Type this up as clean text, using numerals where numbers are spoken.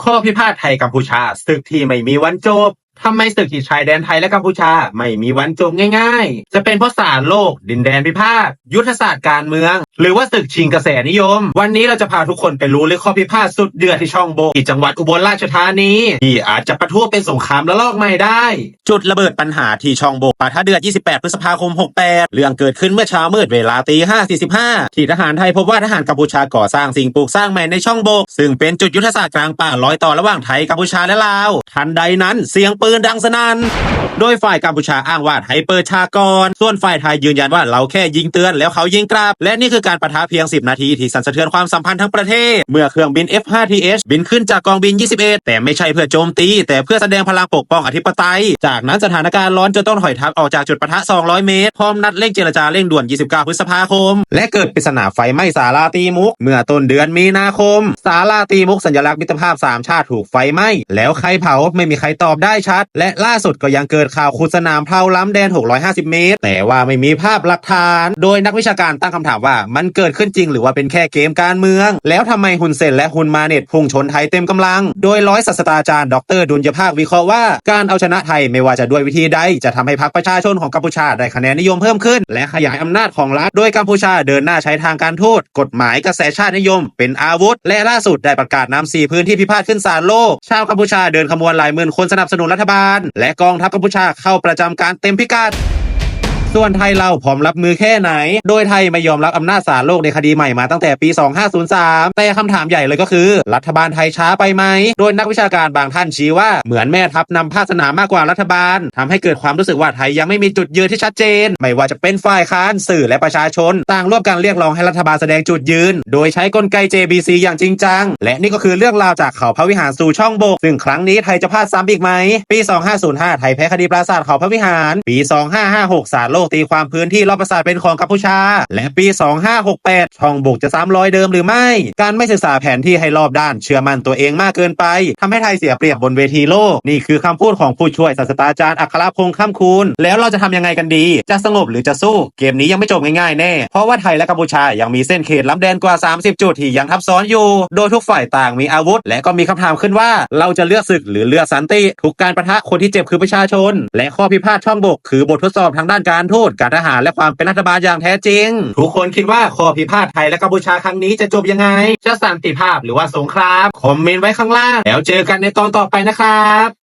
ข้อพิพาทไทยกัมพูชาศึกที่ไม่มีวันจบทำไมศึกที่ชายแดนไทยและกัมพูชาไม่มีวันจบง่ายๆจะเป็นเพราะศาลโลกดินแดนพิพาทยุทธศาสตร์การเมืองหรือว่าศึกชิงกระแสนิยมวันนี้เราจะพาทุกคนไปรู้เรื่องข้อพิพาทสุดเดือดที่ช่องโบที่จังหวัดอุบลราชธานีที่อาจจะปะทุเป็นสงครามระลอกใหม่ได้จุดระเบิดปัญหาที่ช่องโบปะทะเดือด28พฤษภาคม68เรื่องเกิดขึ้นเมื่อเช้ามืดเวลาตี5:45ที่ทหารไทยพบว่าทหารกัมพูชาก่อสร้างสิ่งปลูกสร้างใหม่ในช่องโบซึ่งเป็นจุดยุทธศาสตร์กลางป่ารอยต่อระหว่างไทยกัมพูชาและลาวทันใดนั้นเสียงปืนดังสนั่นโดยฝ่ายกัมพูชาอ้างว่าไทยเปิดฉากก่อนส่วนฝ่ายไทยยืนยันว่าเราแค่ยิงเตือนแล้วเขายิงกลับและนี่คือการปะทะเพียง10นาทีที่สั่นสะเทือนความสัมพันธ์ทั้งประเทศเมื่อเครื่องบิน F5TH บินขึ้นจากกองบิน21แต่ไม่ใช่เพื่อโจมตีแต่เพื่อแสดงพลังปกป้องอธิปไตยจากนั้นสถานการณ์ร้อนจนต้องถอยทัพออกจากจุดปะทะ200เมตรพร้อมนัดเร่งเจรจาเร่งด่วน29พฤษภาคมและเกิดปริศนาไฟไหม้ศาลาตีมุกเมื่อต้นเดือนมีนาคมศาลาตีมุกสัญลักษณ์มิตรภาพ3ชาติถูกไฟไหม้แล้วใครเผาไม่มีใครตอบได้ชัดและล่าสุดก็ยังเกิดข่าวขุดสนามเพลาล้ำแดน650เมตรแต่ว่าไม่มีภาพหลักฐานโดยนักวิชาการตั้งคำถามว่ามันเกิดขึ้นจริงหรือว่าเป็นแค่เกมการเมืองแล้วทำไมฮุนเซนและฮุนมาเน็ตพุ่งชนไทยเต็มกำลังโดยร้อยศาสตราจารย์ดร.ดุลยภาควิเคราะห์ว่าการเอาชนะไทยไม่ว่าจะด้วยวิธีใดจะทำให้พรรคประชาชนของกัมพูชาได้คะแนนนิยมเพิ่มขึ้นและขยายอำนาจของรัฐโดยกัมพูชาเดินหน้าใช้ทางการทูตกฎหมายกระแสชาตินิยมเป็นอาวุธและล่าสุดได้ประกาศนำ4พื้นที่พิพาทขึ้นศาลโลกชาวกัมพูชาเดินขบวนหลายหมื่นคนสนับสนุนรัฐบาลและกองทัพกัมพูชาเข้าประจำการเต็มพิกัดส่วนไทยเราพร้อมรับมือแค่ไหนโดยไทยไม่ยอมรับอำนาจศาลโลกในคดีใหม่มาตั้งแต่ปี2503แต่คำถามใหญ่เลยก็คือรัฐบาลไทยช้าไปไหมโดยนักวิชาการบางท่านชี้ว่าเหมือนแม่ทัพนำภาคสนามมากกว่ารัฐบาลทำให้เกิดความรู้สึกว่าไทยยังไม่มีจุดยืนที่ชัดเจนไม่ว่าจะเป็นฝ่ายค้านสื่อและประชาชนต่างร่วมกันเรียกร้องให้รัฐบาลแสดงจุดยืนโดยใช้กลไก JBC อย่างจริงจังและนี่ก็คือเรื่องราวจากเขาพระวิหารสู่ช่องบกซึ่งครั้งนี้ไทยจะพลาดซ้ำอีกไหมปี2505ไทยแพ้คดีปราสาทเขาพระวิหารปี2556ศาลโลกตีความพื้นที่รอบปราสาทเป็นของกัมพูชาและปี2568ช่องบกจะซ้ำรอยเดิมหรือไม่การไม่ศึกษาแผนที่ให้รอบด้านเชื่อมั่นตัวเองมากเกินไปทำให้ไทยเสียเปรียบบนเวทีโลกนี่คือคำพูดของผู้ช่วยศาสตราจารย์อัครพงษ์ค่ำคูณแล้วเราจะทำยังไงกันดีจะสงบหรือจะสู้เกมนี้ยังไม่จบง่ายๆแน่เพราะว่าไทยและกัมพูชายังมีเส้นเขตล้ำแดนกว่า30จุดที่ยังทับซ้อนอยู่โดยทุกฝ่ายต่างมีอาวุธและก็มีคำถามขึ้นว่าเราจะเลือกศึกหรือเลือกสันติทุกการปะทะคนที่เจ็บคือประชาชนและข้อพิพาทช่องบกคือบททดสอบทางด้านการทูตการทหารและความเป็นรัฐบาลอย่างแท้จริงทุกคนคิดว่าข้อพิพาทไทยและกัมพูชาครั้งนี้จะจบยังไงจะสันติภาพหรือว่าสงครามคอมเมนต์ไว้ข้างล่างแล้วเจอกันในตอนต่อไปนะครับ